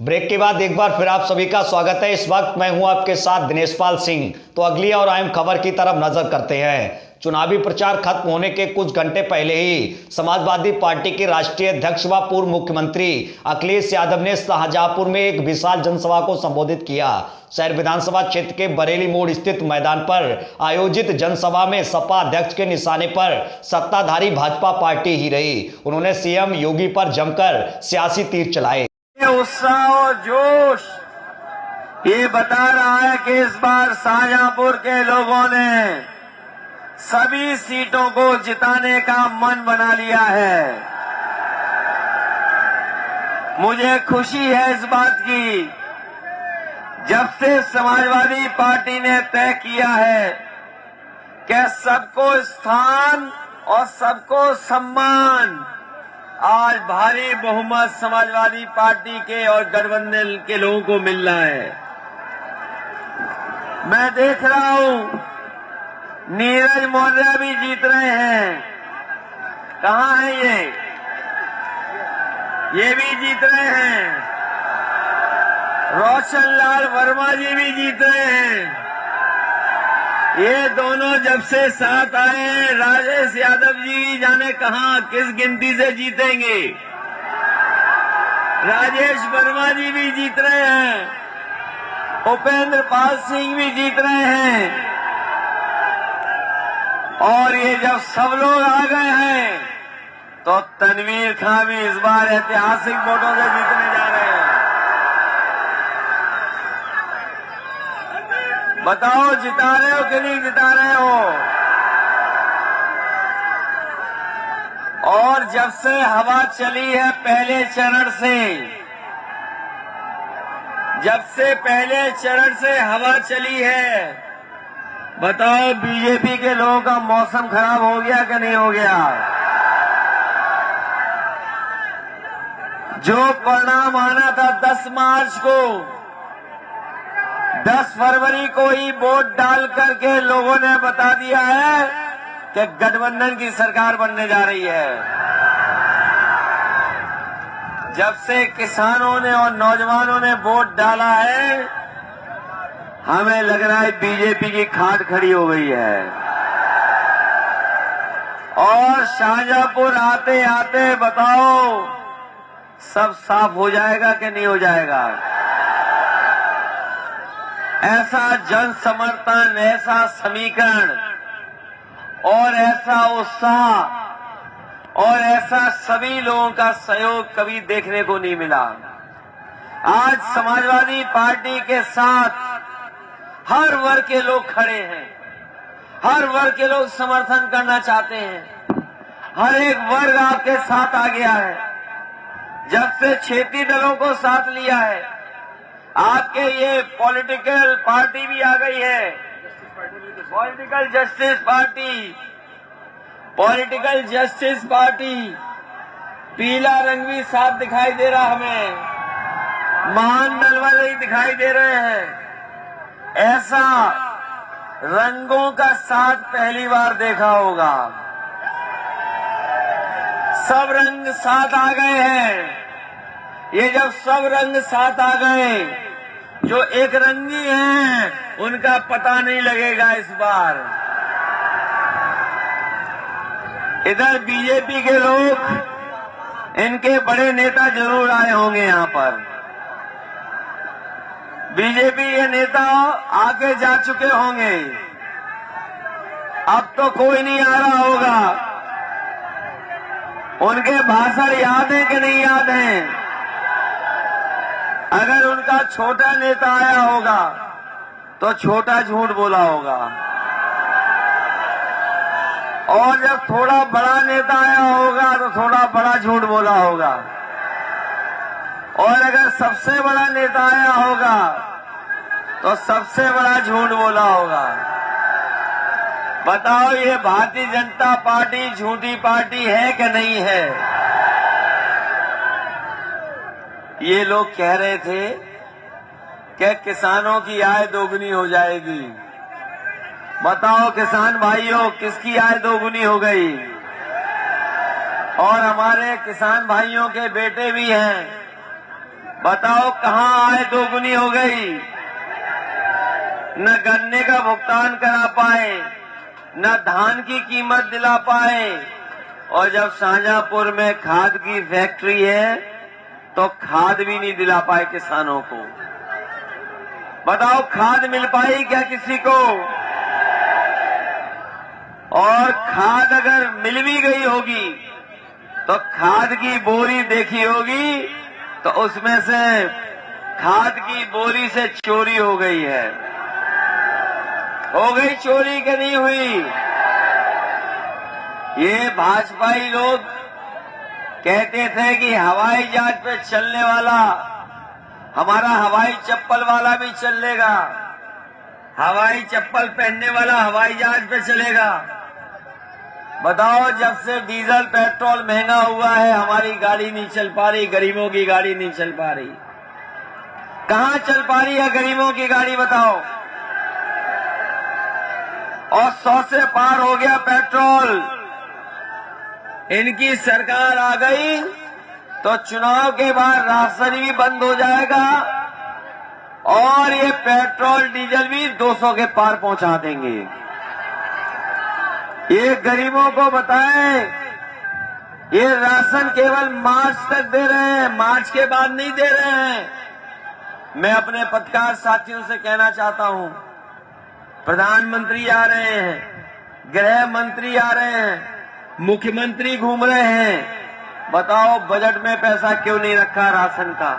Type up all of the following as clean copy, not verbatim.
Break के बाद एक बार फिर आप सभी का स्वागत है। इस वक्त मैं हूं आपके साथ दिनेश पाल सिंह। तो अगली और अहम खबर की तरफ नजर करते हैं। चुनावी प्रचार खत्म होने के कुछ घंटे पहले ही समाजवादी पार्टी के राष्ट्रीय अध्यक्ष व पूर्व मुख्यमंत्री अखिलेश यादव ने शाहजहांपुर में एक विशाल जनसभा को संबोधित किया। शहर विधानसभा क्षेत्र के बरेली मोड़ स्थित मैदान पर आयोजित जनसभा में सपा अध्यक्ष के निशाने पर सत्ताधारी भाजपा पार्टी ही रही। उन्होंने सीएम योगी पर जमकर सियासी तीर चलाए। उत्साह और जोश ये बता रहा है कि इस बार शाहजहांपुर के लोगों ने सभी सीटों को जिताने का मन बना लिया है। मुझे खुशी है इस बात की, जब से समाजवादी पार्टी ने तय किया है कि सबको स्थान और सबको सम्मान, आज भारी बहुमत समाजवादी पार्टी के और गठबंधन के लोगों को मिल रहा है। मैं देख रहा हूं नीरज मौर्य भी जीत रहे हैं। कहां है ये भी जीत रहे हैं। रोशन लाल वर्मा जी भी जीत रहे हैं। ये दोनों जब से साथ आए हैं, राजेश यादव जी जाने कहां किस गिनती से जीतेंगे। राजेश वर्मा जी भी जीत रहे हैं, उपेंद्र पाल सिंह भी जीत रहे हैं। और ये जब सब लोग आ गए हैं तो तनवीर खान भी इस बार ऐतिहासिक वोटों से जीतने जा रहे हैं। बताओ जिता रहे हो कि नहीं जिता रहे हो। और जब से हवा चली है पहले चरण से हवा चली है, बताओ बीजेपी के लोगों का मौसम खराब हो गया कि नहीं हो गया। जो परिणाम आना था 10 मार्च को, 10 फरवरी को ही वोट डाल करके लोगों ने बता दिया है कि गठबंधन की सरकार बनने जा रही है। जब से किसानों ने और नौजवानों ने वोट डाला है, हमें लग रहा है बीजेपी की खाट खड़ी हो गई है। और शाहजहांपुर आते आते बताओ सब साफ हो जाएगा कि नहीं हो जाएगा। ऐसा जन समर्थन, ऐसा समीकरण और ऐसा उत्साह और ऐसा सभी लोगों का सहयोग कभी देखने को नहीं मिला। आज समाजवादी पार्टी के साथ हर वर्ग के लोग खड़े हैं, हर वर्ग के लोग समर्थन करना चाहते हैं। हर एक वर्ग आपके साथ आ गया है। जब से क्षेत्रीय दलों को साथ लिया है, आपके ये पॉलिटिकल पार्टी भी आ गई है, पॉलिटिकल जस्टिस पार्टी, पीला रंग भी साफ दिखाई दे रहा हमें, महान दल वाले ही दिखाई दे रहे हैं। ऐसा रंगों का साथ पहली बार देखा होगा। सब रंग साथ आ गए हैं। ये जब सब रंग साथ आ गए, जो एक रंगी हैं उनका पता नहीं लगेगा इस बार। इधर बीजेपी के लोग, इनके बड़े नेता जरूर आए होंगे यहां पर। बीजेपी के नेता आगे जा चुके होंगे, अब तो कोई नहीं आ रहा होगा। उनके भाषण याद है कि नहीं याद है। अगर उनका छोटा नेता आया होगा तो छोटा झूठ बोला होगा, और जब थोड़ा बड़ा नेता आया होगा तो थोड़ा बड़ा झूठ बोला होगा, और अगर सबसे बड़ा नेता आया होगा तो सबसे बड़ा झूठ बोला होगा। बताओ ये भारतीय जनता पार्टी झूठी पार्टी है कि नहीं है। ये लोग कह रहे थे कि किसानों की आय दोगुनी हो जाएगी। बताओ किसान भाइयों, किसकी आय दोगुनी हो गई। और हमारे किसान भाइयों के बेटे भी हैं, बताओ कहां आय दोगुनी हो गई। न गन्ने का भुगतान करा पाए, न धान की कीमत दिला पाए, और जब शाहजहांपुर में खाद की फैक्ट्री है तो खाद भी नहीं दिला पाए किसानों को। बताओ खाद मिल पाई क्या किसी को? और खाद अगर मिल भी गई होगी तो खाद की बोरी देखी होगी तो उसमें से खाद की बोरी से चोरी हो गई है। हो गई चोरी कि नहीं हुई? ये भाजपाई लोग कहते थे कि हवाई जहाज पे चलने वाला हमारा हवाई चप्पल वाला भी चलेगा, हवाई चप्पल पहनने वाला हवाई जहाज पे चलेगा। बताओ जब से डीजल पेट्रोल महंगा हुआ है हमारी गाड़ी नहीं चल पा रही, गरीबों की गाड़ी नहीं चल पा रही। कहां चल पा रही है गरीबों की गाड़ी बताओ? और 100 से पार हो गया पेट्रोल। इनकी सरकार आ गई तो चुनाव के बाद राशन भी बंद हो जाएगा और ये पेट्रोल डीजल भी 200 के पार पहुंचा देंगे। ये गरीबों को बताएं, ये राशन केवल मार्च तक दे रहे हैं, मार्च के बाद नहीं दे रहे हैं। मैं अपने पत्रकार साथियों से कहना चाहता हूं, प्रधानमंत्री आ रहे हैं, गृह मंत्री आ रहे हैं, मुख्यमंत्री घूम रहे हैं। बताओ बजट में पैसा क्यों नहीं रखा राशन का?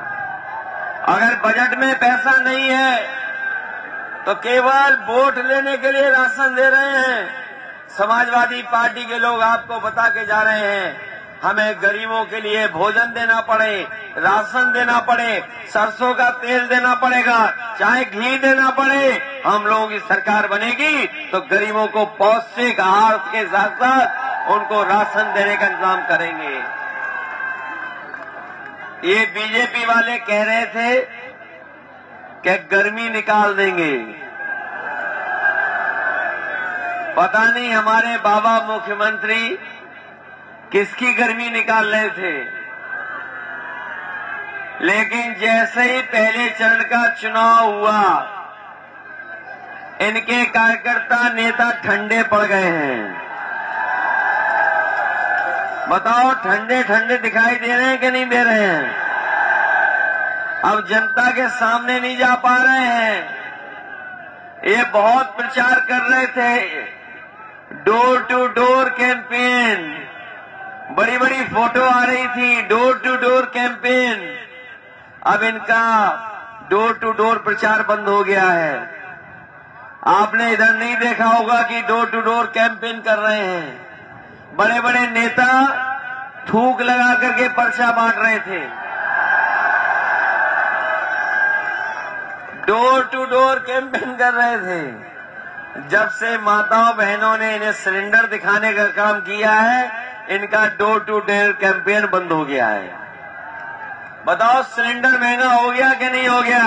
अगर बजट में पैसा नहीं है तो केवल वोट लेने के लिए राशन दे रहे हैं। समाजवादी पार्टी के लोग आपको बता के जा रहे हैं हमें गरीबों के लिए भोजन देना पड़े, राशन देना पड़े, सरसों का तेल देना पड़ेगा, चाहे घी देना पड़े। हम लोगों की सरकार बनेगी तो गरीबों को पौष्टिक आहार के साथ साथ उनको राशन देने का इंतजाम करेंगे। ये बीजेपी वाले कह रहे थे कि गर्मी निकाल देंगे। पता नहीं हमारे बाबा मुख्यमंत्री किसकी गर्मी निकाल रहे थे, लेकिन जैसे ही पहले चरण का चुनाव हुआ इनके कार्यकर्ता नेता ठंडे पड़ गए हैं। बताओ ठंडे ठंडे दिखाई दे रहे हैं कि नहीं दे रहे हैं? अब जनता के सामने नहीं जा पा रहे हैं। ये बहुत प्रचार कर रहे थे, डोर टू डोर कैंपेन, बड़ी बड़ी फोटो आ रही थी, डोर टू डोर कैंपेन। अब इनका डोर टू डोर प्रचार बंद हो गया है। आपने इधर नहीं देखा होगा कि डोर टू डोर कैंपेन कर रहे हैं। बड़े बड़े नेता थूक लगा करके पर्चा बांट रहे थे। डोर टू डोर कैंपेन कर रहे थे। जब से माताओं बहनों ने इन्हें सिलेंडर दिखाने का काम किया है, इनका डोर टू डोर कैंपेन बंद हो गया है। बताओ सिलेंडर महंगा हो गया कि नहीं हो गया?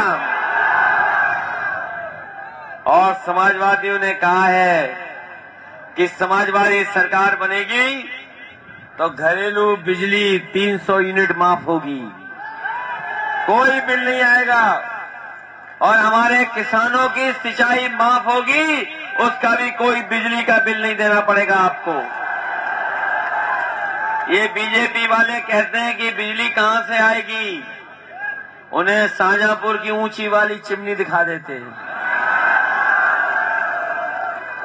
और समाजवादियों ने कहा है कि समाजवादी सरकार बनेगी तो घरेलू बिजली 300 यूनिट माफ होगी, कोई बिल नहीं आएगा। और हमारे किसानों की सिंचाई माफ होगी, उसका भी कोई बिजली का बिल नहीं देना पड़ेगा आपको। ये बीजेपी वाले कहते हैं कि बिजली कहां से आएगी, उन्हें शाहजहांपुर की ऊंची वाली चिमनी दिखा देते हैं।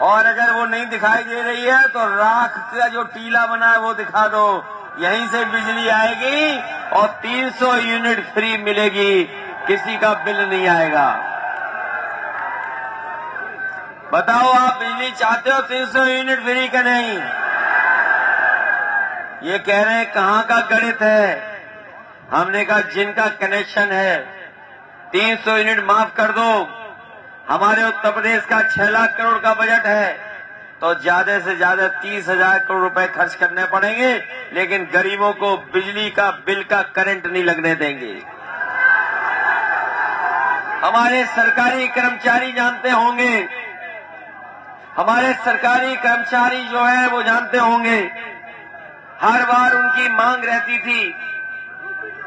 और अगर वो नहीं दिखाई दे रही है तो राख का जो टीला बना है वो दिखा दो, यहीं से बिजली आएगी और 300 यूनिट फ्री मिलेगी, किसी का बिल नहीं आएगा। बताओ आप बिजली चाहते हो 300 यूनिट फ्री का? नहीं। ये कह रहे हैं कहां का गणित है। हमने कहा जिनका कनेक्शन है 300 यूनिट माफ कर दो। हमारे उत्तर प्रदेश का 6 लाख करोड़ का बजट है तो ज्यादा से ज्यादा 30,000 करोड़ रुपए खर्च करने पड़ेंगे, लेकिन गरीबों को बिजली का बिल का करंट नहीं लगने देंगे। हमारे सरकारी कर्मचारी जानते होंगे, हमारे सरकारी कर्मचारी जो है वो जानते होंगे, हर बार उनकी मांग रहती थी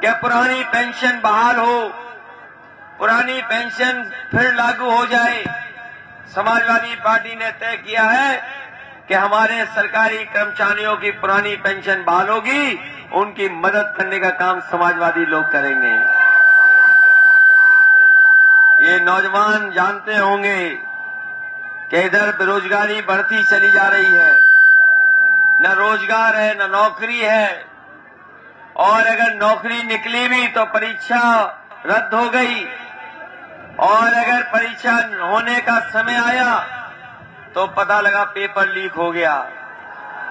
कि पुरानी पेंशन बहाल हो, पुरानी पेंशन फिर लागू हो जाए। समाजवादी पार्टी ने तय किया है कि हमारे सरकारी कर्मचारियों की पुरानी पेंशन बहाल होगी, उनकी मदद करने का काम समाजवादी लोग करेंगे। ये नौजवान जानते होंगे कि इधर बेरोजगारी बढ़ती चली जा रही है, न रोजगार है न नौकरी है, और अगर नौकरी निकली भी तो परीक्षा रद्द हो गई, और अगर परीक्षा होने का समय आया तो पता लगा पेपर लीक हो गया।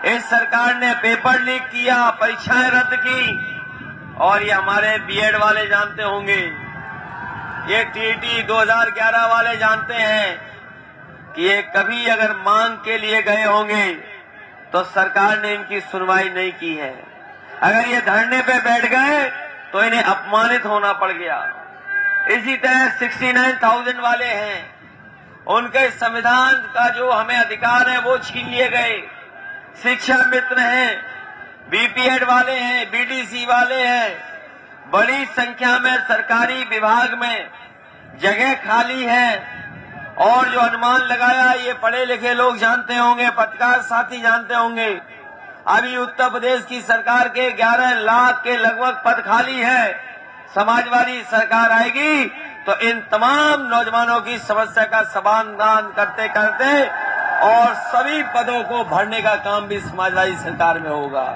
इस सरकार ने पेपर लीक किया, परीक्षाएं रद्द की, और ये हमारे बीएड वाले जानते होंगे, ये टीटी 2011 वाले जानते हैं कि ये कभी अगर मांग के लिए गए होंगे तो सरकार ने इनकी सुनवाई नहीं की है। अगर ये धरने पे बैठ गए तो इन्हें अपमानित होना पड़ गया। इसी तरह 69,000 वाले हैं, उनके संविधान का जो हमें अधिकार है वो छीन लिए गए। शिक्षा मित्र हैं, बीपीएड वाले हैं, बीडीसी वाले हैं, बड़ी संख्या में सरकारी विभाग में जगह खाली है। और जो अनुमान लगाया ये पढ़े लिखे लोग जानते होंगे, पत्रकार साथी जानते होंगे, अभी उत्तर प्रदेश की सरकार के 11 लाख के लगभग पद खाली है। समाजवादी सरकार आएगी तो इन तमाम नौजवानों की समस्या का समाधान करते करते और सभी पदों को भरने का काम भी समाजवादी सरकार में होगा।